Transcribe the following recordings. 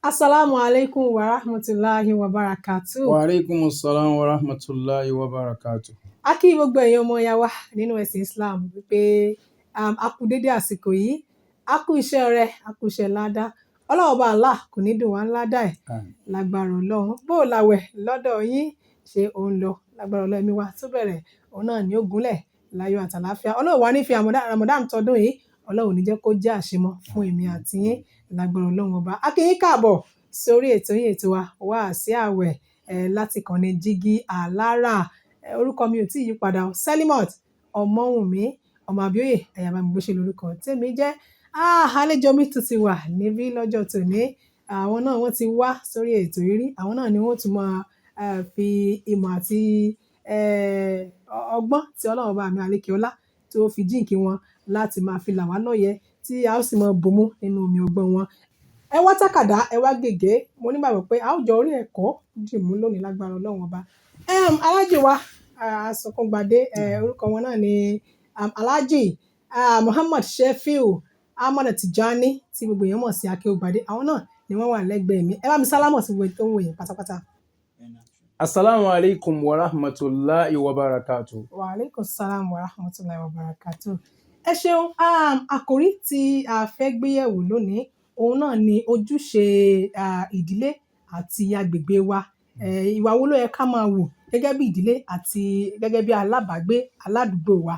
Assalamu alaikum wa rahmatullahi wa barakatuh. Wa alaikum assalam wa rahmatullahi wa barakatuh. A kí gbogbo ẹ̀yin ọmọ ya wa nínú ẹ̀sìn Islam wípé a kú dédé àsìkò yìí, a kú iṣẹ́ rẹ̀, a kú iṣẹ́ ládá. Ọlọ́run bá Allah kò ní dùn wá ládá ẹ̀ lágbára Ọlọ́run. Bó o láwẹ̀ lọ́dọ̀ yín ṣe òun lọ lágbára Ọlọ́run ẹ̀mí wa tó bẹ̀rẹ̀ òun náà ni ó gúnlẹ̀ láyọ̀ àtàláfíà. Ọlọ́run wá ní fi Ramadan tọdún yìí, Ọlọ́run ní jẹ́ kó jẹ́ àṣemọ́ fún èmi àti yín lágbára Ọlọ́run ọba. A kí yín káàbọ̀ sórí ètò yín ètò wa Wáàsí Àwẹ̀ láti ìkànnì Jígí Alára. Orúkọ mi ò tí ì yí padà, Selimot Ọmọwùnmí ọmọ Abíóyè ayaba mi bó ṣe lórúkọ tèmi jẹ́. Àlejò mi tún ti wà níbí lọ́jọ́ tòní. Àwọn náà wọ́n ti wá sórí ètò yìí rí. Àwọn náà ni wọ́n tún máa fi ìmọ̀ àti ọgbọ́n tí Ọlọ́run bá mi àlékiọlá tó fi jíǹkí wọn láti máa fi là wá lóye tí a ó sì máa bomú nínú omi ọgbọ́n wọn. Ẹ wá tákàdá, ẹ wá gègé. Mo nígbàgbọ́ pé a ó jọ orí ẹ̀kọ́ dìmú lónìí lágbára Ọlọ́run ọba. Aláàjì wa Àsọkúngbadé, orúkọ wọn náà ni Aláàjì Muhammad Shefiu Ahmad Tijani tí gbogbo èèyàn mọ̀ sí Akéwùgbadé. Àwọn náà ni wọ́n wà lẹ́gbẹ̀ẹ́ mi. Ẹ bá mi sálámọ̀ sí gbogbo tó ń wò yín pátápátá. Assalamu alaikum wa rahmatullahi wa barakatuh. Wa alaikum salam wa rahmatullahi wa barakatuh. Ẹ ṣeun, àkòrí tí a fẹ́ gbéyẹ̀wò lónìí òun náà ni ojúṣe ìdílé àti agbègbè wa. Ìwà wo ló yẹ ká máa wù gẹ́gẹ́ bí ìdílé àti gẹ́gẹ́ bí alábàágbé aládùúgbò wa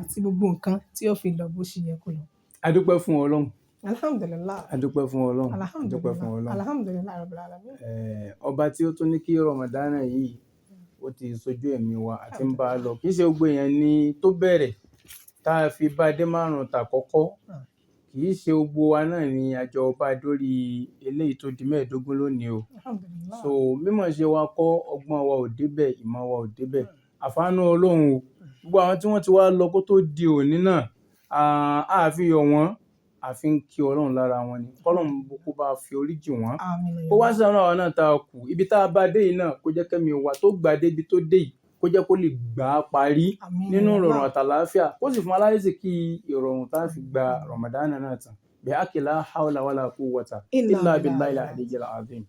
tí gbogbo nǹkan tí ó fi lọ bó ṣe yẹ kó lọ. A dúpẹ́ fún Ọlọ́run. Alhamdulillah. A dúpẹ́ fún Ọlọ́run. A dúpẹ́ fún Ọlọ́run. Alhamdulillah rabbil alamin. Ọba tí ó tún ní kí Ramadan yìí ó ti sojú ẹ̀mí wa àti ń bá a lọ. Kì í ṣe gbogbo èèyàn ni tó bẹ̀rẹ̀ tá a fi bá dé márùn-ún tàkọ́kọ́. Kì í ṣe gbogbo wa náà ni àjọ ọba dórí eléyìí tó di 15 lónìí o. So mímọ̀ ṣe wa kọ́, ọgbọ́n wa ò débẹ̀, ìmọ̀ wa ò débẹ̀. Àfààní Ọlọ́run o. Gbogbo àwọn tí wọ́n ti wá lọ kó tó di òní náà, a fi yọ̀ wọ́n, a fi ń kí Ọlọ́run lára wọn ni. Ọlọ́run kó bá fi oríjì wọ́n. Kó wá ṣàánú àwa náà tá a kù. Ibi tá a bá dé yìí náà kó jẹ́ kẹ́mi wa tó gbà dé ibi tó dé yìí kó jẹ́ kó lè gbà á parí nínú ìrọ̀rùn àtàlàáfíà. Kó sì fún aláìsí kí ìrọ̀rùn tá a fi gba Ramadan náà tán. Bi akila hawla wala quwwata illa billahi al-aliyyil azim.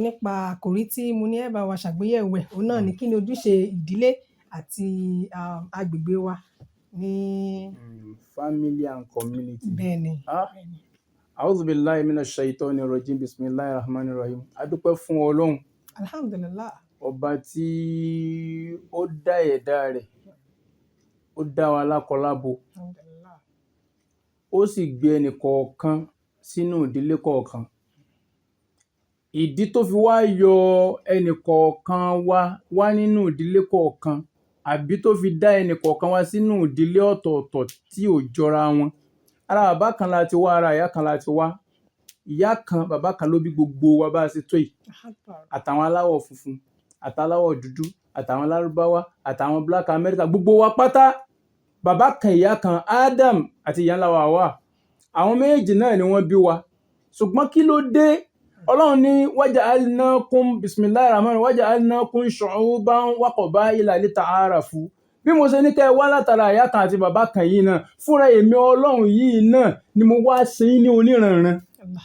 Nípa àkòrí tí mo ní ẹ bá wa ṣàgbéyẹ̀wò ẹ̀, òun náà ni kí ni ojúṣe ìdílé àti agbègbè wa ní Family and community. Bẹ́ẹ̀ni. A'udhu billahi minash shaitonir rajim. Bismillahir rahmanir rahim. A dúpẹ́ fún Ọlọ́run. Alhamdulillah. Ọba tí ó dá ẹ̀dá rẹ̀, ó dá wa lákọlábo. Alhamdulillah. Ó sì gbé ẹnì kọ̀ọ̀kan sínú ìdílé kọ̀ọ̀kan. Ìdí tó fi wá yọ ẹnì kọ̀ọ̀kan wá nínú ìdílé kọ̀ọ̀kan àbí tó fi dá ẹnì kọ̀ọ̀kan wá sínú ìdílé ọ̀tọ̀ọ̀tọ̀ tí ò jọra wọn. Ara bàbá kan la ti wá, ara ìyá kan la ti wá. Ìyá kan bàbá kan ló bí gbogbo wa bá a ṣe tó yìí. Àtàwọn aláwọ̀ funfun, àtàláwọ̀ dúdú, àtàwọn Lárúbáwá, àtàwọn Black America, gbogbo wa pátá. Bàbá kan ìyá kan Adam àti ìyá ńlá wa Hawa. Àwọn méjèèjì náà ni wọ́n bí wa. Ṣùgbọ́n kí ló dé? Ọlọ́run ní waja'alnakum bismillahir rahmanir waja'alnakum shu'uban wa qaba'ila lita'arafu. Bí mo ṣe ní kẹ́ ẹ wá látara ìyá kan àti bàbá kan yìí náà, fúnra èmi Ọlọ́run yìí náà ni mo wá ṣe yín ní oníranran.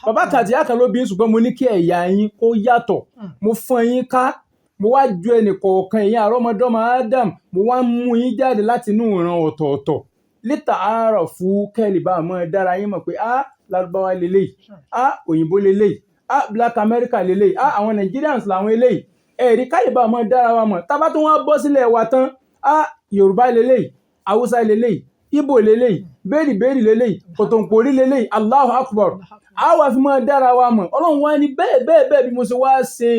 Bàbá kan àti ìyá kan ló bí, ṣùgbọ́n mo ní kí ẹ̀yà yín kó yàtọ̀. Mo fọ́n yín ká. Mo wá ju ẹnì kọ̀ọ̀kan ìyẹn àrọ́mọdọ́mọ Adam, mo wá mú yín jáde láti inú ìran ọ̀tọ̀ọ̀tọ̀. Lita'arafu kẹ́lì bá mọ́ dára yín mọ̀ pé Lárúbáwá leléyìí, òyìnbó leléyìí, Black America leléyìí, àwọn Nigerians làwọn eléyìí. Ẹ̀rí káyè bá mọ́ dára wa mọ̀. Tá bá tún wá bọ́ sílẹ̀ wa tán, Yorùbá leléyìí, Haúsá leléyìí, Igbo leléyìí, bẹ́ẹ̀rì leléyìí, Kòtòǹpòrí leléyìí, Allahu Akbar. A wá fi mọ́ dára wa mọ̀. Ọlọ́run wá ní bẹ́ẹ̀ bí mo ṣe wá ṣe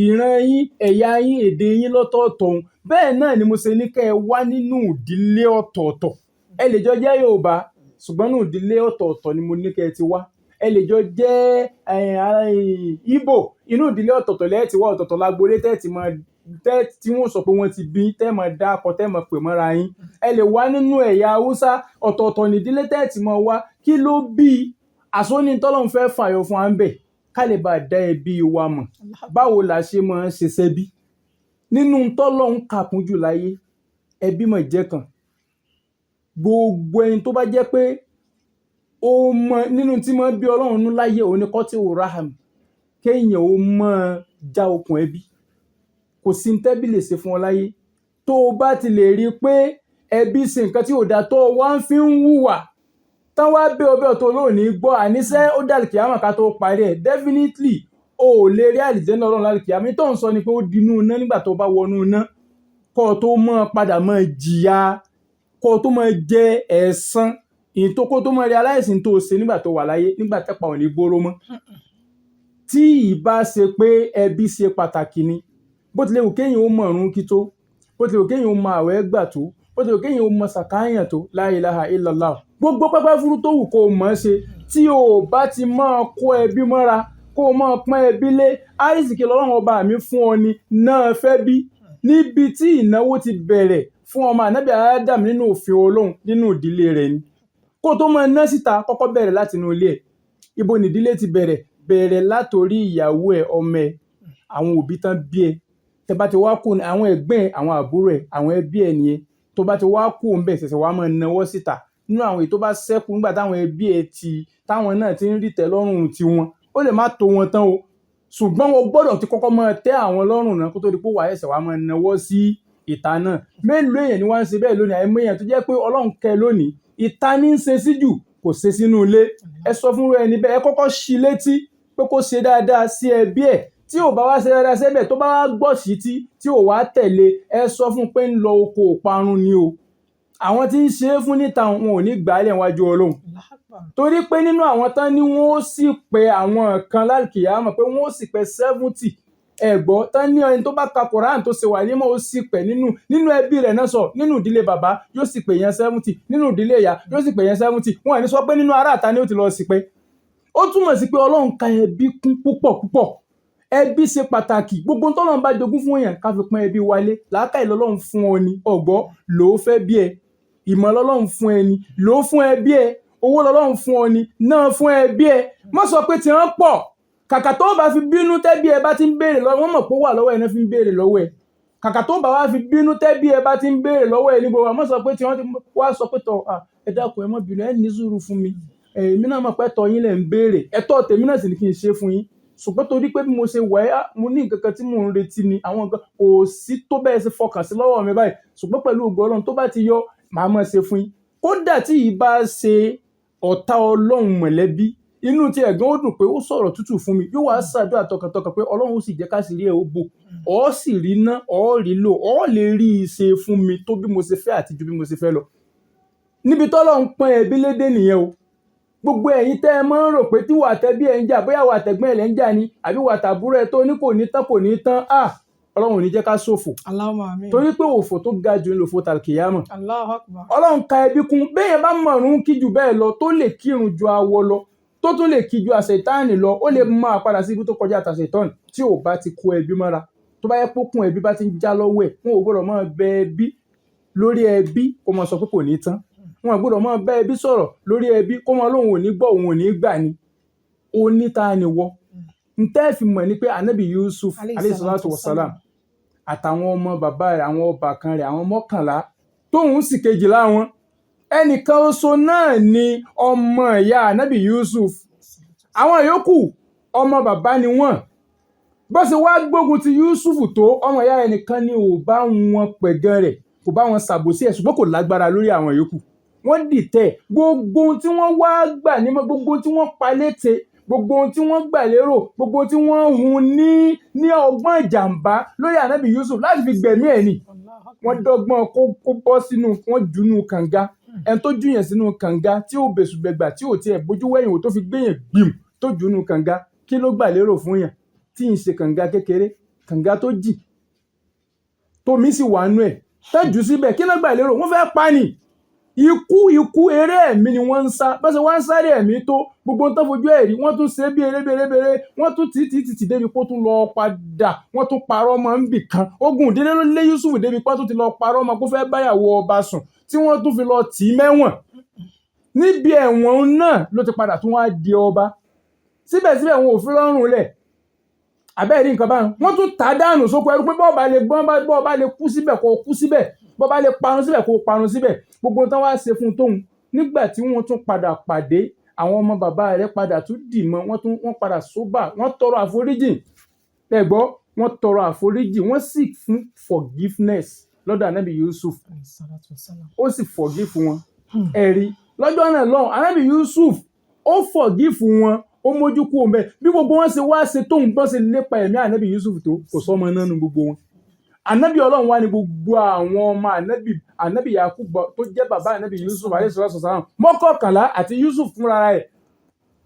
ìran yín, ẹ̀yà yín, èdè yín lọ́tọ̀ọ̀tọ̀. Bẹ́ẹ̀ náà ni mo ṣe ní kẹ́ ẹ wá nínú ìdílé ọ̀tọ̀ọ̀tọ̀. Ẹ lè jọ jẹ́ Yorùbá, ṣùgbọ́n nínú ìdílé ọ̀tọ̀ọ̀tọ̀ ni mo ní kẹ́ ẹ ti wá. Ẹ lè jọ jẹ́ Igbo, inú ìdílé ọ̀tọ̀ọ̀tọ̀ lẹ́ẹ̀ ti wá, ọ̀tọ̀ọ̀tọ̀ lágbolé tí wọ́n sọ pé wọ́n ti bí, tẹ́ mọ̀ dákọ, tẹ́ mọ̀ pè mọ́ra yín. Ẹ lè wá nínú ẹ̀yà Haúsá, ọ̀tọ̀ọ̀tọ̀ nídílé tẹ́ ti mọ̀ wá. Kí ló bí àsóní tọ́lọ́run fẹ́ fàyọ fún wa ń bẹ̀? Ká lè bá dá ẹbí wa mọ̀. Báwo la ṣe máa ń ṣe sẹ́bí? Nínú tọ́lọ́run kàkún jù láyé, ẹbí mọ̀ jẹ́ kan. Gbogbo ẹni tó bá jẹ́ pé ó mọ nínú tí mo bí Ọlọ́run nú láyé òun ni kọ́tí raham kéèyàn ó mọ já okùn ẹbí. Kò sí tẹ́bí lè ṣe fún ọ láyé tó o bá ti lè rí i pé ẹbí ṣe nǹkan tí ò dáa tó wá ń fi ń hùwà tán wá bẹ́ ọbẹ̀ tó lónìí gbọ́ àníṣe ó dàlù kìámà ká tó parí ẹ̀ definitely o ò lè rí àlìjẹ́nà Ọlọ́run lálẹ́ kìámà. tó ń sọ ni pé ó dinú iná nígbà tó bá wọnú iná kó o tó mọ́ padà mọ́ jìyà kó o tó mọ́ jẹ ẹ̀san ìtókó tó mọ́ realize tó ṣe nígbà tó wà láyé nígbà tẹ́pa ò ní gbóró mọ́. Tí ìbá ṣe pé ẹbí ṣe pàtàkì ni bó tilẹ̀ wù kéèyàn ó mọ̀ ọ̀run kí tó bó tilẹ̀ wù kéèyàn ó mọ àwẹ̀ gbà tó bó tilẹ̀ wù kéèyàn ó mọ sàkáyàn tó la ilaha illallah gbogbo pẹ́pẹ́ fúrú tó wù kó o mọ̀ ṣe tí o bá ti máa kó ẹbí mọ́ra kó o máa pọ́n ẹbí lé àrísìkí lọ́lọ́run ọba mi fún ọ ni náà fẹ́ bí níbi tí ìnáwó ti bẹ̀rẹ̀ fún ọmọ ànábì Ádámù nínú òfin Ọlọ́run nínú ìdílé rẹ̀ ni kó o tó máa ná síta kọ́kọ́ bẹ̀rẹ̀ láti inú ilé ẹ̀. Ibo ni ìdílé ti bẹ̀rẹ̀ látòrí ìyàwó ẹ̀ ọmọ ẹ̀ àwọn òbí tán bí ẹ tẹ bá ti wá kú àwọn ẹgbẹ́ ẹ̀ àwọn àbúrò ẹ̀ àwọn ẹbí ẹ̀ nìyẹn tó bá ti wá kú ń bẹ̀ ṣẹ̀ṣẹ̀ wá máa náwó síta nínú àwọn èyí tó bá ṣẹ́kù nígbà táwọn ẹbí ẹ̀ táwọn náà ti ń rí tẹ́ lọ́rùn tiwọn ó lè má tó wọn tán o ṣùgbọ́n wọn gbọ́dọ̀ ti kọ́kọ́ máa tẹ́ àwọn lọ́rùn náà kó tó di pé wàá ẹ̀ṣẹ̀ wá máa náwó sí ìta náà. Mélòó èèyàn ni wọ́n ń ṣe bẹ́ẹ̀ lónìí àìmọ́ èèyàn tó jẹ́ pé Ọlọ́run kẹ́ lónìí ìta ní ń ṣe sí jù kò ṣe sínú ilé. Ẹ sọ fún ẹni bẹ́ẹ̀ ẹ kọ́kọ́ ṣí létí pé kó ṣe dáadáa sí ẹbí ẹ̀ tí ò bá wá ṣe dáadáa sẹ́bẹ̀ tó bá wá gbọ́ sí tí ò wá tẹ̀lé ẹ sọ fún pé ń lọ oko òparun ni o. Àwọn tí ń ṣe é fún níta wọn ò ní gbàálẹ̀ wájú Ọlọ́run torí pé nínú àwọn tán ni wọ́n ó sì pé àwọn kan lálùkìyámọ̀ pé wọ́n ó sì pé 70 ẹ̀gbọ́ tán ní ẹni tó bá ka Quran tó ṣe wà nímọ̀ ó sì pé nínú ẹbí rẹ̀ náà sọ nínú ìdílé bàbá yóò sì pé yẹn 70 nínú ìdílé ìyá yóò sì pé yẹn 70 wọn ò ní sọ pé nínú ará àta ni ó ti lọ sí pé. Ó túmọ̀ sí pé Ọlọ́run ka ẹbí kún púpọ̀ ẹbí ṣe pàtàkì gbogbo tọ́lọ́run bá jogún fún èèyàn ká fi pọ́n ẹbí wálé làákàyè lọ́lọ́run fún ọ ni ọ̀gbọ́ lòó fẹ́ bí ẹ ìmọ̀ lọ́lọ́run fún ẹ ni lòó fún ẹbí ẹ owó lọ́lọ́run fún ọ ni náà fún ẹbí ẹ má sọ pé tí wọ́n pọ̀ kàkà tó bá fi bínú tẹ́bí ẹ bá ti ń béèrè lọ́wọ́ wọ́n mọ̀ pé ó wà lọ́wọ́ ẹ náà fi ń béèrè lọ́wọ́ ẹ kàkà tó bá wá fi bínú tẹ́bí ẹ bá ti ń béèrè lọ́wọ́ ẹ ní gbogbo má sọ pé tí wọ́n ti wá sọ pé tọ̀ ẹ dákun ẹ má bínú ẹ ní sùúrù fún mi èmi náà mọ̀ pé ẹ̀tọ́ yín lẹ̀ ń béèrè ẹ̀tọ́ tèmi náà sì ní kí n ṣe fún yín ṣùgbọ́n torí pé bí mo ṣe wà ẹ́ mo ní nǹkan kan tí mò ń retí ni àwọn nǹkan kò sí tó bẹ́ẹ̀ ṣe fọkàn sí lọ́wọ́ mi báyìí ṣùgbọ́n pẹ̀lú ògo Ọlọ́run tó bá ti yọ màá mọ̀ ṣe fún yín kódà tí yìí bá ṣe ọ̀tá Ọlọ́run mọ̀lẹ́bí inú tí ẹ̀gbọ́n ó dùn pé ó sọ̀rọ̀ tútù fún mi yóò wá ṣàdúrà tọkàntọkàn pé Ọlọ́run ó sì jẹ́ ká sì rí ẹ̀ ó bò ọ́ sì rí ná ọ́ rí lò ọ́ lè rí i ṣe fún mi tó bí mo ṣe fẹ́ àti ju bí mo ṣe fẹ́ lọ níbi tọ́lọ́run pọ́n ẹbí lédè nìyẹn o. Gbogbo ẹ̀yin tẹ́ ẹ máa ń rò pé tí wà tẹ́bí ẹ̀ ń jà bóyá wà tẹ̀gbọ́n ẹ̀ lẹ́ ń jà ni àbí wà tàbúrò ẹ̀ tó ní kò ní tán Ọlọ́run ò ní jẹ́ ká ṣòfò torí pé òfò tó ga jù ní òfò tàlkìyámọ̀. Ọlọ́run ka ẹbí kún béèyàn bá mọ̀rún kí jù bẹ́ẹ̀ lọ tó lè kírun ju awọ lọ tó tún lè kí ju àṣetánì lọ ó lè máa padà sí ibi tó kọjá àtàṣetánì tí ò bá ti kó ẹbí mọ́ra tó bá yẹ pókun ẹbí bá ti ń já lọ́wọ́ ẹ̀ wọn ò gbọ́dọ̀ máa bẹ ẹbí lórí ẹbí kó máa sọ pé kò ní tán wọn gbọ́dọ̀ máa bá ẹbí sọ̀rọ̀ lórí ẹbí kó máa lóun ò ní gbọ́ òun ò ní gbà ni ó ní ta ni wọ́ n tẹ́ fi mọ̀ ní pé anabi Yusuf alayhi salatu wasalam àtàwọn ọmọ bàbá rẹ̀ àwọn ọbàkan rẹ̀ àwọn 11 tóun sì 12 wọn ẹnìkan oṣù náà ni ọmọ ìyá anabi Yusuf àwọn yòókù ọmọ bàbá ni wọ́n bó ṣe wá gbógun ti Yusuf tó ọmọ ìyá ẹnìkan ni ò bá wọn pẹ̀gàn rẹ̀ kò bá wọn ṣàbòsí ẹ̀ ṣùgbọ́n kò lágbára lórí àwọn yòókù wọ́n dìtẹ̀ gbogbo tí wọ́n wá gbà nímọ̀ gbogbo tí wọ́n pa létè gbogbo tí wọ́n gbà lérò gbogbo tí wọ́n hun ní ọgbọ́n ìjàmbá lórí ànábì Yusuf láti fi gbẹ̀mí ẹ̀ ni wọ́n dọ́gbọ́n kó bọ́ sínú wọ́n jùnú kànga ẹni tó jùyàn sínú kànga tí ò bẹ̀sùbẹ̀gbà tí ò tiẹ̀ bójú wẹ̀yìn ò tó fi gbẹ̀yìn gbìm tó jùnú kànga kí ló gbà lérò fún yàn tí ń ṣe kànga kékeré kànga tó jì tómi sì wà nú ẹ̀ tẹ́jú síbẹ̀ kí ló gbà lérò wọ́n fẹ́ pa ni ikú eré ẹ̀mí ni wọ́n ń sá bọ́sẹ̀ wọ́n ń sáré ẹ̀mí tó gbogbo tó fojú ẹ̀rí wọ́n tún ṣe bí erébèrè wọ́n tún títí débi pé ó tún lọ padà wọ́n tún parọ́ ọmọ ń bì kan ogun ìdílé ló lé Yusuf débi pé ó tún ti lọ parọ́ ọmọ kó fẹ́ báyàwó ọba sùn tí wọ́n tún fi lọ tì í mẹ́wọ̀n níbi ẹ̀wọ̀n náà ló ti padà tún wá di ọba síbẹ̀síbẹ̀ wọn ò fi lọ́rùn lẹ̀ àbẹ́ẹ̀rí nǹkan báyìí wọ́n tún tà dànù sóko ẹrú pé bọ́ọ̀bá lè kú síbẹ̀ kó kú síbẹ̀ bọ́ọ̀bá lè parun síbẹ̀ kó parun síbẹ̀ gbogbo tán wá ṣe fún tóun nígbà tí wọ́n tún padà pàdé àwọn ọmọ bàbá rẹ̀ padà tún dì mọ́ wọ́n padà sóbà wọ́n tọrọ àforíjì ẹ̀gbọ́ wọ́n tọrọ àforíjì wọ́n sì fún forgiveness lọ́dọ̀ Ànábì Yusuf ó sì forgive wọn ẹ̀rí lọ́jọ́ náà lọ́hùn Ànábì Yusuf ó forgive wọn ó mójú kúrò ńbẹ̀ bí gbogbo wọn ṣe wá ṣe tóun bọ́ ṣe lépa ẹ̀mí Ànábì Yusuf tó kò sọ́mọ náà nu gbogbo wọn Ànábì Ọlọ́run wá ní gbogbo àwọn ọmọ Ànábì Yakub tó jẹ́ bàbá Ànábì Yusuf alayhi salatu wassalam mọ́kànlá àti Yusuf fúnra rẹ̀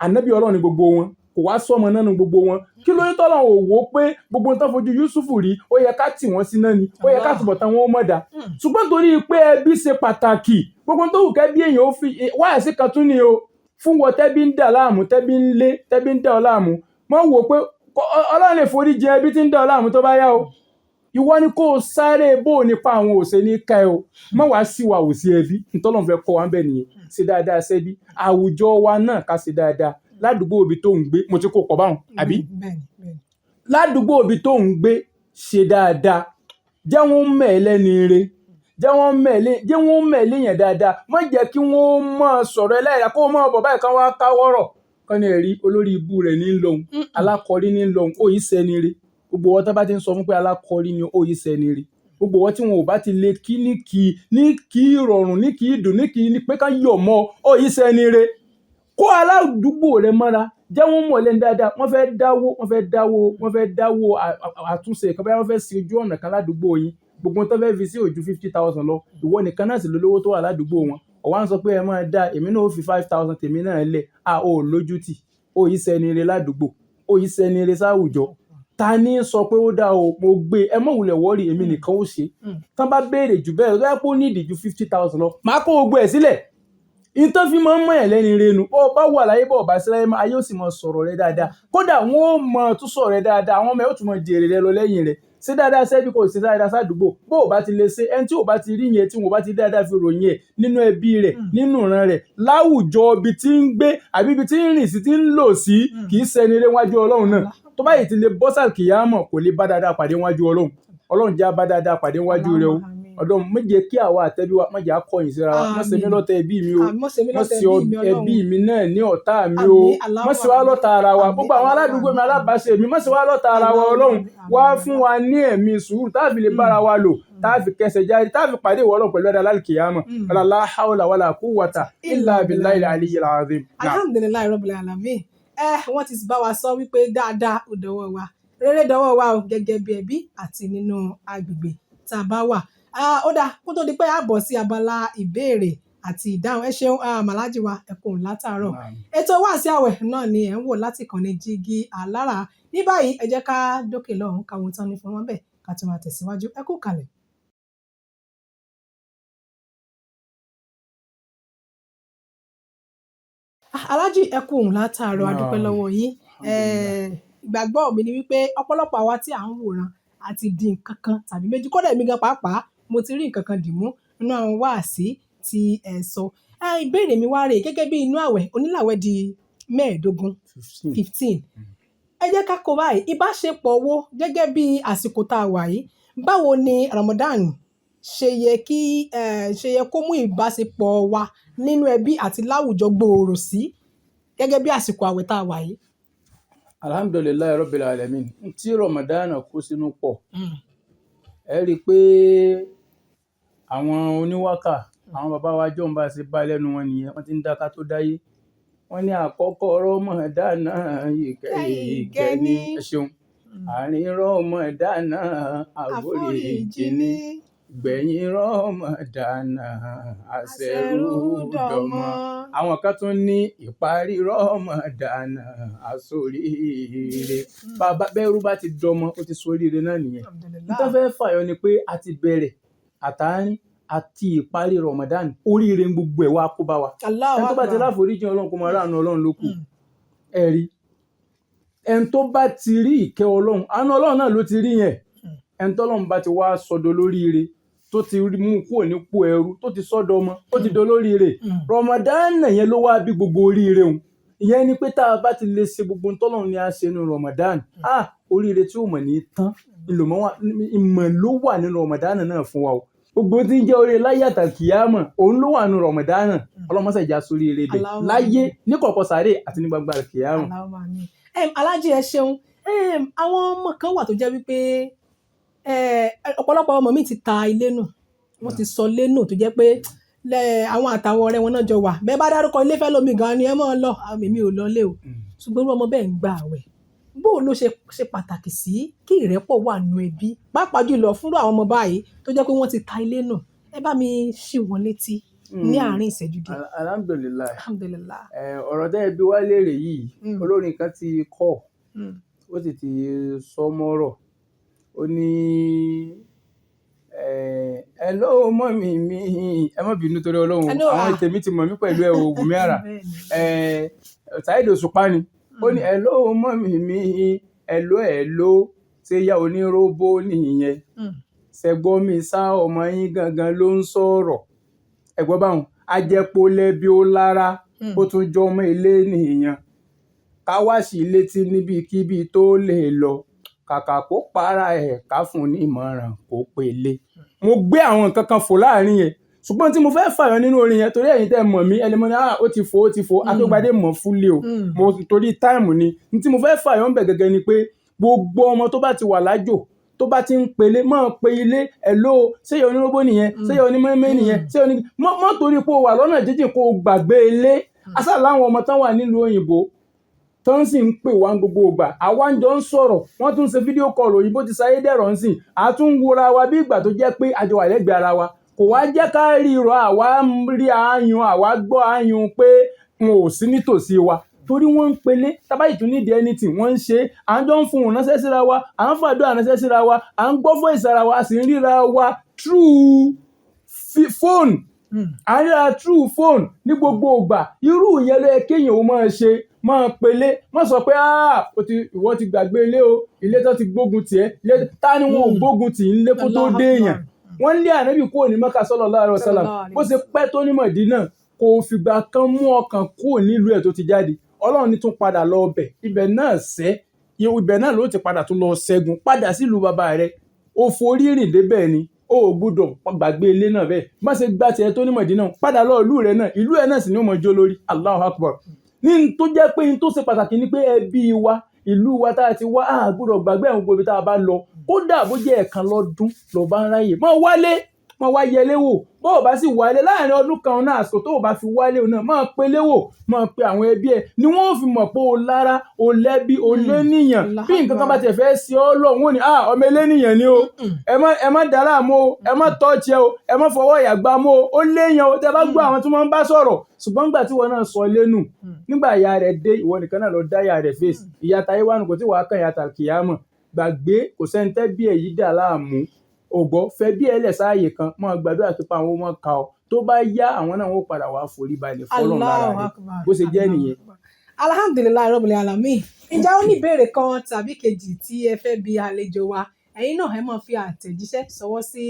Ànábì Ọlọ́run ní gbogbo wọn kò wá sọ́mọ náà nu gbogbo wọn kí ló ní tọ́lọ̀ ò wò pé gbogbo nǹkan fojú Yusuf rí ó yẹ ká tì wọ́n sí náà ni ó yẹ ká túbọ̀ tán wọn ó mọ̀dá ṣùgbọ́n torí pé ẹbí ṣe pàtàkì gbogbo tó wù kẹ́bí èèyàn ó fi wáyà sí kan tún ni o fún wọn tẹ́bí ń dà láàmú tẹ́bí ń lé tẹ́bí ń dà ọ́ láàmú mọ́ wò pé Ọlọ́run lè forí jẹ ẹbí tí ń dà ọ́ láàmú tó bá yá o ìwọ ni kó o sáré bó o nípa àwọn òṣè ní ká ẹ o mọ́ wàá sí wa ò sí ẹbí ntọ́lọ́run fẹ́ kọ́ wa ń bẹ̀ nìyẹn ṣe dáadáa sẹ́bí àwùjọ wa náà ká ṣe dáadáa ládùúgbò ibi tó ń gbé mo ti kó pọ̀ báwọn àbí ládùúgbò ibi tó ń gbé ṣe dáadáa jẹ́ wọ́n mẹ́ẹ̀lẹ́ ní ire jẹ́ wọ́n mẹ́ẹ̀lẹ́ yẹn dáadáa má jẹ́ kí wọ́n máa sọ̀rọ̀ ẹlẹ́yà kó máa bọ̀ báyìí kan wá káwọ́rọ̀ kan ní ẹ̀rí olórí ibú rẹ̀ ní lọ́hùn alákọ̀ọ́rí ní lọ́hùn ó yìí sẹ́ni ire gbogbo wọn tó bá ti ń sọ fún pé alákọ̀ọ́rí ni ó yìí sẹ́ni ire gbogbo wọn tí wọn ò bá ti lè kí ní kí rọrùn ní kí dùn ní kí pé ká yọ̀ mọ́ ó yìí sẹ́ni ire kó aládùúgbò rẹ mọ́ra jẹ́ wọ́n mọ̀ lẹ́nu dáadáa wọ́n fẹ́ dáwó àtúnṣe kan báyọ̀ wọ́n fẹ́ sí ojú ọ̀nà kan ládùúgbò yín gbogbo tó fẹ́ fi sí ojú 50,000 lọ ìwọ nìkan náà sì lólówó tó wà ládùúgbò wọn ọ̀wá ń sọ pé ẹ máa dá èmi náà ó fi 5,000 tèmi náà lẹ̀ ó lójútì ó yìí sẹ́ni ire ládùúgbò ó yìí sẹ́ni ire sáwùjọ ta ní sọ pé ó dá o mo gbé ẹ mọ̀ wulẹ̀ wọ́ọ̀rì èmi nìkan ó ṣe tán bá béèrè jù bẹ́ẹ̀ lọ́yà pé ó ní ìdí ju 50,000 lọ máa kó gbogbo ẹ̀ sílẹ̀ ìtàn fi máa ń mọ̀ ẹ̀ lẹ́ni renu ó bá wà láyé bọ̀ bá síláyé máa ayé ó sì mọ̀ sọ̀rọ̀ rẹ dáadáa kódà wọ́n ó mọ̀ tún sọ̀rọ̀ rẹ dáadáa àwọn ọmọ ẹ̀ ó tún mọ̀ jèrè rẹ lọ lẹ́yìn rẹ̀ ṣé dáadáa sẹ́bí kò sí dáadáa sádùúgbò bó o bá ti lè ṣe ẹni tí o bá ti rí yẹn tí wọn bá ti dáadáa fi ròyìn ẹ̀ nínú ẹbí rẹ̀ nínú ìran rẹ̀ láwùjọ ibi tí ń gbé àbí ibi tí ń rìn sí tí ń lò sí kì í ṣẹni rẹ wájú Ọlọ́run náà tó bá yìí ti lè bọ́sà kìyàmọ̀ kò lè bá dáadáa pàdé wájú Ọlọ́run já bá dáadáa pàdé wájú rẹ o ọdún méje kí àwa àtẹbí wa má jẹ́ akọyìn síra wa má ṣe mí lọ́tà ẹbí mi o má ṣe ẹbí mi náà ní ọ̀tá mi o má ṣe wá lọ́tà ara wa gbogbo àwọn aládùúgbò mi alábàáṣe mi má ṣe wá lọ́tà ara wa Ọlọ́run wá fún wa ní ẹ̀mí sùúrù tá a fi lè bára wa lò tá a fi kẹsẹ̀ jáde tá a fi pàdé ìwọ Ọlọ́run pẹ̀lú ẹ̀dá lálùkìyàmọ̀ la hawla wala quwwata illa billahi al-aliyyil azim. alhamdulilayi rabbil alamin wọ́n ti bá wa sọ wípé dáadáa ò dọwọ́ wa rere dọwọ́ wa o gẹ́gẹ́ bí ẹbí àti nínú agbègbè tá a bá wà ó dáa kó tó di pé a bọ̀ sí abala ìbéèrè àti ìdáhùn ẹ ṣeun màlájì wa ẹkùn látàárọ̀ ètò Wáàsí Àwẹ̀ náà ni ẹ̀ ń wò láti ìkànnì Jígí Alára ní báyìí ẹ jẹ́ ká dókè lọ́hùn káwọn tán ní fún wọn bẹ́ẹ̀ ká tó máa tẹ̀síwájú ẹ kú kalẹ̀. alájì ẹkùn látàárọ̀ adúpẹ́ lọ́wọ́ yín ìgbàgbọ́ mi ni wípé ọ̀pọ̀lọpọ̀ àwa tí à ń wòran àti di nǹkan kan tàbí méjì kódà èmi gan pàápàá mo ti rí nǹkan kan dìmú nínú àwọn wáàsí tí ẹ sọ ìbéèrè mi wá rèé gẹ́gẹ́ bí inú àwẹ̀ onílàwẹ̀ di 15 ẹ jẹ́ ká kó báyìí ìbáṣepọ̀ owó gẹ́gẹ́ bí àsìkò tá a wà yìí báwo ni Ramadan ṣe yẹ kó mú ìbáṣepọ̀ wa nínú ẹbí àti láwùjọ gbòòrò sí gẹ́gẹ́ bí àsìkò àwẹ̀ tá a wà yìí. alhamdulilayi rabbil alamin tí Ramadan kó sínú pọ̀ ẹ rí i pé àwọn oníwákà àwọn bàbá wa jọ̀ ń bá ṣe bá lẹ́nu wọn nìyẹn wọ́n ti ń dáká tó dáyé wọ́n ní àkọ́kọ́ Ramadan ìkẹni ẹ ṣeun àárín Ramadan àforíjì ni gbẹ̀yìn Ramadan àṣẹrúdọmọ àwọn kan tún ní ìparí Ramadan àsoríire bàbá bẹ́rù bá ti dọmọ ó ti soríire náà nìyẹn nítorí fẹ́ fàyọ ni pé a ti bẹ̀rẹ̀ àtàárín àti ìparí Ramadan oríire gbogbo ẹ̀ wá kó bá wa ẹni tó bá ti láforíjì Ọlọ́run kó máa ráàánú Ọlọ́run ló kù ẹ̀rí ẹni tó bá ti rí ìkẹ́ Ọlọ́run àánú Ọlọ́run náà ló ti rí yẹn ẹni tọ́lọ́run bá ti wá sọ́dọ̀ lóríire tó ti mú kúrò nípò ẹrú tó ti sọ́dọ̀ ọmọ ó ti dolóríire Ramadan yẹn ló wá bí gbogbo oríire òun ìyẹn ni pé tá a bá ti lè ṣe gbogbo tọ́lọ́run ni a ṣe nínú Ramadan oríire tí ó mọ̀ ní tán ìmọ̀ ló wà nínú Ramadan náà fún wa o gbogbo tí ń jẹ́ orí láyé àtàkìyámọ̀ òun ló wà nù Ramadan ọlọ́mọṣẹ́ ìjà sórí eré bẹ̀ Allahumma láyé ní kọ̀kọ̀ sáré àti ní gbangba àkìyámọ̀. Allahumma amin. Aláàjì ẹ ṣeun. Àwọn ọmọ kan wà tó jẹ́ wípé ọ̀pọ̀lọpọ̀ ọmọ mi ti ta ilé nù wọ́n ti sọ ilé nù tó jẹ́ pé àwọn àtàwọn ọ̀rẹ́ wọn náà jọ wà bẹ́ẹ̀ bá dárúkọ ilé fẹ́ lómi gan ni ẹ mọ́ ọ lọ èmi ò lọ lé o ṣùgbọ́n irú ọmọ bẹ́ẹ̀ ń gba àwẹ̀ bó ló ṣe pàtàkì sí kí ìrẹ́pọ̀ wà nù ẹbí pàápàá jùlọ fúnra àwọn ọmọ báyìí tó jẹ́ pé wọ́n ti ta ilé nù ẹ bá mi ṣí wọn létí ní àárín ìṣẹ́jú díẹ̀. alhamdulilayi ọ̀rọ̀ tẹ́ ẹ bí wá léèrè yìí olórin kan ti kọ́ ó sì ti sọ mọ́rọ̀ ó ní hello mọ́mì mi ẹ má bínú torí ọlọ́run àwọn tèmi ti mọ̀ mí pẹ̀lú ẹ̀ ògùn mi ara Saheed Òṣùpá ni ó ní hello mọ́mì mi hello ṣé yá oníróbó nìyẹn ṣẹgbọ́n mi sá ọmọ yín gangan ló ń sọ̀rọ̀ ẹ̀gbọ́n báwọn ajẹ́pọ̀ lẹ́bí ó lára ó tún jọ ọmọ ilé nìyẹn káwáṣí létí níbikíbi tó lè lọ kàkà kó para ẹ̀ ká fún ní ìmọ̀ràn kó pélé. mo gbé àwọn nǹkan kan fò láàrin yẹn ṣùgbọ́n tí mo fẹ́ fàyọ nínú orin yẹn torí ẹ̀yin tẹ́ mọ̀ mí ẹlẹ́mọ̀ ní ó ti fò Akégbadé mọ̀ fúlé o mo torí táìmù ni ní tí mo fẹ́ fàyọ ń bẹ̀ gẹ́gẹ́ ni pé gbogbo ọmọ tó bá ti wà lájò tó bá ti ń pele máa pe ilé hello ṣé yẹ oníróbó nìyẹn ṣé yẹ onímọ̀ọ́mọ́ nìyẹn ṣé yẹ mọ́ torí pé o wà lọ́nà jíjìn kó o gbàgbé ilé asá láwọn ọmọ tán wà nílùú òyìnbó tó ń sì ń pè wá gbogbo ìgbà àwa ń jọ ń sọ̀rọ̀ wọ́n tún ṣe fídíò kọ́ọ̀lù òyìnbó ti sáyé dẹ̀rọ̀ ń sìn àtún wúra wa bí ìgbà tó jẹ́ pé àjọ wà lẹ́gbẹ̀ẹ́ ara wa kò wá jẹ́ ká ríro àwa rí ààyùn àwa gbọ́ ààyùn pé wọn ò sí nítòsí wa torí wọ́n ń pelé tábàyì tún nídìí anything wọ́n ń ṣe à ń jọ ń fún un ránṣẹ́ síra wa à ń fàdúrà ránṣẹ́ síra wa à ń gbọ́ fún ìsara wa a sì ń ríra wa through phone à ń ríra through phone ní gbogbo ìgbà irú ìyẹn ló yẹ kéèyàn ó máa ṣe máa pelé má sọ pé ìwọ ti gbàgbé ilé o ilé tó ti gbógun tiẹ̀ ta ni wọn ò gbógun tì í lé kó tó dé èèyàn wọ́n lé ànábì kúrò ní Mẹ́kà sallallahu alaihi wasallam bó ṣe pẹ́ tó ní Mọ̀dínà kò fìgbà kan mú ọkàn kúrò nílùú ẹ̀ tó ti jáde Ọlọ́run ní tún padà lọ ọbẹ̀ ibẹ̀ náà ló ti padà tún lọ ṣẹ́gun padà sílùú bàbá rẹ̀ ó forí rìn débẹ̀ ni ó gbọ́dọ̀ gbàgbé ilé náà bẹ́ẹ̀ má ṣe gbá tiẹ̀ tó ní Mọ̀dínà padà lọ ìlú rẹ̀ náà ìlú ẹ̀ náà sì ni ó mọ jó lórí Allahu Akbar ní tó jẹ́ pé ní tó ṣe pàtàkì ni pé ẹbí wa ìlú wa tá a ti wá gbọ́dọ̀ gbàgbé àwọn gbogbo tá a bá lọ kódà bó jẹ́ ẹ̀kan lọ́dún lọ bá ń ráyè máa wálé máa wá yẹlé wò bó o bá sì wálé láàrin ọdún kan náà àsìkò tó o bá fi wálé náà máa pelé wò máa pe àwọn ẹbí ẹ ni wọ́n fi mọ̀ pé o lára o lẹ́bí o léníyàn bí nǹkan kan bá tiẹ̀ fẹ́ sí ọ lọ́hùn ó ní ọmọ eléníyàn ni o ẹ má dára mọ́ o ẹ má tọ́ọ̀tì ẹ o ẹ má fọwọ́ ìyàgbá mọ́ o ó léyàn o tẹ bá gbọ́ àwọn tí wọ́n ń bá sọ̀rọ̀ ṣùgbọ́n nígbà tí wọ́n náà sọ lẹ́nu nígbà ìyá rẹ̀ dé ìwọ nìkan náà lọ dá ìyá rẹ̀ fèsì ìyá tayé wà nù kò tí wàá kàn ìyá tàkìyámọ̀ gbàgbé kò sẹ́ńtẹ́ bí èyí dà láàmú ògbọ́ fẹ́ bí ẹlẹ̀ sáàyè kan mọ́ gbàdúrà tó pa àwọn ọmọ ka ọ tó bá yá àwọn náà wọ́n padà wá forí balẹ̀ fọ́lọ́run lára rẹ̀ bó ṣe jẹ́ nìyẹn. alhamdulilayi rabbil alamin ǹjẹ́ ó ní ìbéèrè kan tàbí kejì tí ẹ fẹ́ bi àlejò wa ẹ̀yin náà ẹ máa fi àtẹ̀jíṣẹ́ ṣọwọ́ sí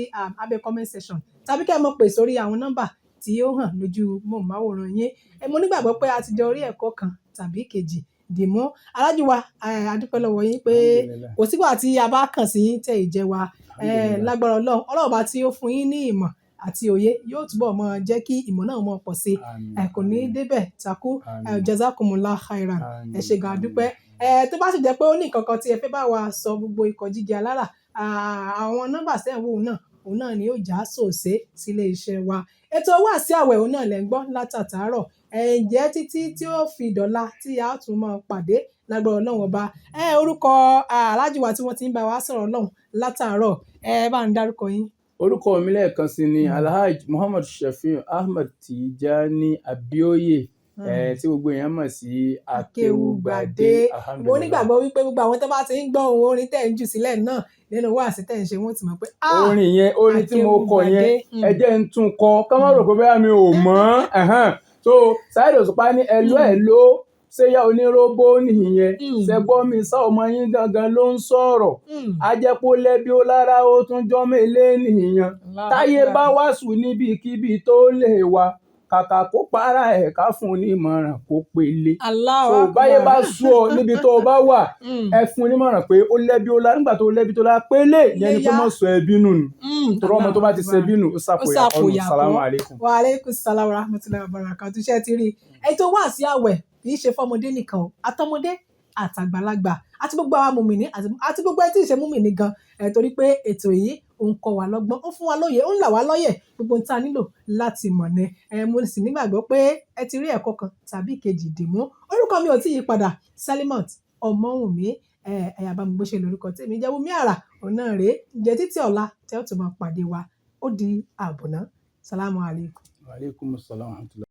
abẹ́ comment section tàbí kẹ́ ẹ máa pè sórí àwọn nọ́mbà tí ó hàn lójú mọ̀máwòrán yín mo nígbàgbọ́ pé a ti jọ rí ẹ̀kọ́ kan tàbí kejì dìmú alájú wa adúpẹ́ lọ́wọ́ yín pé kò sígbà tí a bá kàn sí yín tẹ̀ ìjẹ́ wa lágbára Ọlọ́run bá tí ó fún yín ní ìmọ̀ àti òye yóò túbọ̀ mọ jẹ́ kí ìmọ̀ náà mọ pọ̀ sí kò ní débẹ̀ takú jazakumullah khairan ẹ ṣé gan adúpẹ́ tó bá sì jẹ́ pé ó ní nǹkan kan tí ẹ fẹ́ bá wa sọ gbogbo ikọ̀ Jíjẹ Alára àwọn nọ́mbà sẹ́wọ̀n òun náà ni yóò já sòsé sílé iṣẹ́ wa ètò wáàsí àwẹ̀ òun náà lẹ́ ń gbọ́ látàtàárọ̀ ǹjẹ́ títí tí ó fi dọ̀la tí a tún máa pàdé lágbára Ọlọ́run ọba orúkọ aláàjì wa tí wọ́n ti ń bá wa sọ̀rọ̀ Ọlọ́run látàárọ̀ bá ń dárúkọ yín. orúkọ mi lẹ́ẹ̀kan sí ni Alhaji Muhammad Shafiu Ahmed Tijani Abioye tí gbogbo èèyàn mọ̀ sí Akéwùgbadé. mo nígbàgbọ́ wípé gbogbo àwọn tó bá ti ń gbọ́ ohun orin tẹ̀ ń jù sílẹ̀ náà nínú wáàsí tẹ̀ ń ṣe wọ́n ti mọ̀ pé orin tí mo kọ yẹn ẹ jẹ́ ń tún kọ ká má rò pé bẹ́ẹ̀ mi ò mọ̀ so Saheed Òṣùpá ní ẹ̀ló ṣé yá oníróbó nìyẹn ṣẹgbọ́n mi sá ọmọ yín gangan ló ń sọ̀rọ̀ ajẹ́pọ̀ lẹ́bí ó lára ó tún jọ́mọ́ ilé nìyẹn táyé bá wá sùn níbikíbi tó lè wà kàkà kó para ẹ̀ ká fún un ní ìmọ̀ràn kó pélé so báyé bá sú ọ níbi tó o bá wà ẹ fún un ní ìmọ̀ràn pé ó lẹ́bí ó lára nígbà tó lẹ́bí tó lára pélé yẹn ni pé mọ̀ sọ ẹbí nù ni tọrọ ọmọ tó bá ti ṣe bínú ó sàpòyà kọlù. Salamu alaikum. Wa alaikum salam wa rahmatullahi wa barakatuh. Ṣé ti rí ètò wá sí àwẹ̀ kì í ṣe fọmọdé nìkan o, àtọmọdé àtàgbàlagbà àti gbogbo àwọn mùmìnì àti gbogbo ẹni tí ì ṣe mùmìnì gan, torí pé ètò yìí ó ń kọ́ wa lọ́gbọ́n, ó fún wa lóye, ó ń là wá lóye gbogbo ohun tá a nílò láti mọ̀ ni. Mo sì nígbàgbọ́ pé ẹ ti rí ẹ̀kọ́ kan tàbí ìkejì dìmú. Orúkọ mi ò tí ì yí padà, Salimat Ọmọwùnmí, ẹ̀yà bá mi bó ṣe lórúkọ tèmi jẹ́ Wùmí Àrà, òun náà rèé. Ǹjẹ́ títí ọ̀la tẹ́ ó tún máa pàdé wa, ó di àbọ̀ náà. Salamu alaikum. Wa alaikum salam wa rahmatullahi.